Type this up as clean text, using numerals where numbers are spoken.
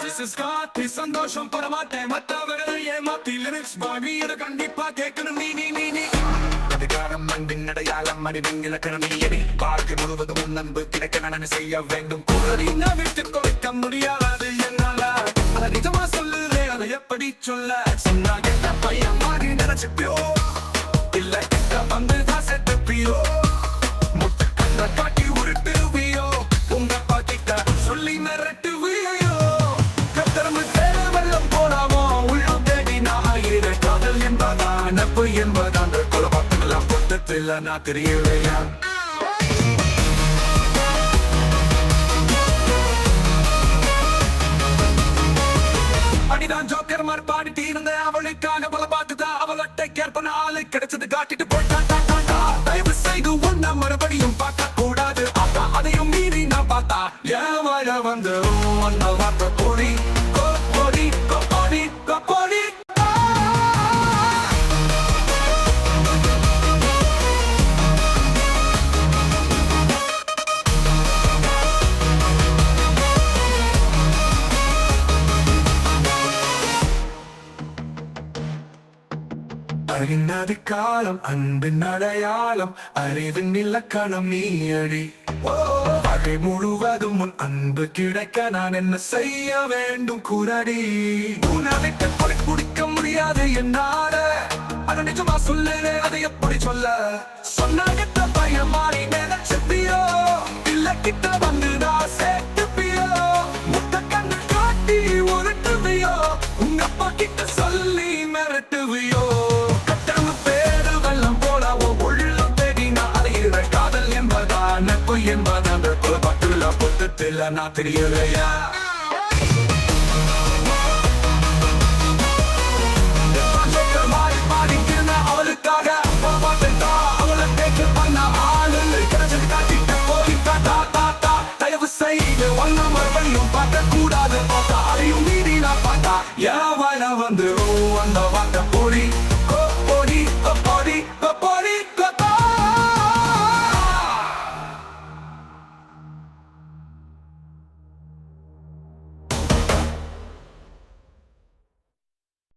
This is காத்தி சந்தோஷம் பரமாட்டேன் மற்றவர்களை ஏமாத்தி லிரிக்ஸ் பாடி அதை கண்டிப்பா கேட்கணும் நீ அதிகாரம் அன்பின் அடையாளம் அறிவின் இலக்கணம் நீ வாழ்க்கை முழுவதும் உன் அன்பு கிடைக்க நான் செய்ய வேண்டும் குரலி நான் விட்டு கொடுக்க முடியாது என்னால அதை நிஜமா சொல்லுறே அதை எப்படி சொல்ல சொன்னா என்ன பையன் மாறி நினைச்சுப்பியோ இல்ல கிட்ட வந்து தான் செத்துப்பியோ முட்டை கண்ட காட்டி உருட்டுவியோ உங்க பாக்கிட்ட சொல்லி மிரட்டுவியோ கத்தரமு தேவெல்லாம் போனாமோ உள்ளும் தேடி நான் இரு காதல் என்பதா நட்பு என்பதா அந்த குலபாத்தெல்லாம் பொத்தத்தில் நான் தெரியலையா அடிதான் ஜோக்கர் மாதிரி பாடிட்டு இருந்த அவளுக்காக பல பார்த்துதான் அவளட்டை கேற்பன ஆளு கிடைச்சது காட்டிட்டு போட்டா தயவு செய்து ஒன்ன மறுபடியும் பார்க்க கூடாது அப்பா அதையும் மீறி நான் பார்த்தா என் வாழ வந்து ஒன்ன வார்த்தை போடி கோடி கோடி கோடி அறிநாதி காலம் அன்பின் அடையாளம் அறிவின் இலக்கணம் நீ அடி வகை முழுவதும் உன் அன்பு கிடைக்க நான் என்ன செய்ய வேண்டும் கூறடி உனவிட்டு கொலை குடிக்க முடியாது என்னால அதை நிஜமா சொல்லுறே அதை எப்படி சொல்ல சொன்னாகிட்ட பையன் மாறி நினைச்சிப்பியோ இல்ல கிட்ட வந்துதான் சேர்த்துப்பியோ முட்டை கண்ணு காட்டி உருட்டுவியோ உங்க அப்பா கிட்ட சொல்லி மிரட்டுவியோ நட்பு என்பது அந்த குலப்பட்டுள்ள பொத்தத்தில் நான் தெரியலையா அவளுக்காக அவளை கேட்க பண்ண ஆளு கிடைச்சது காட்டிட்டு போய் தாத்தா தயவு செய்து ஒன்ன மறுபடியும் பார்க்க கூடாது பார்த்தா அதையும் மீறி நான் பார்த்தா என் வாழ வந்து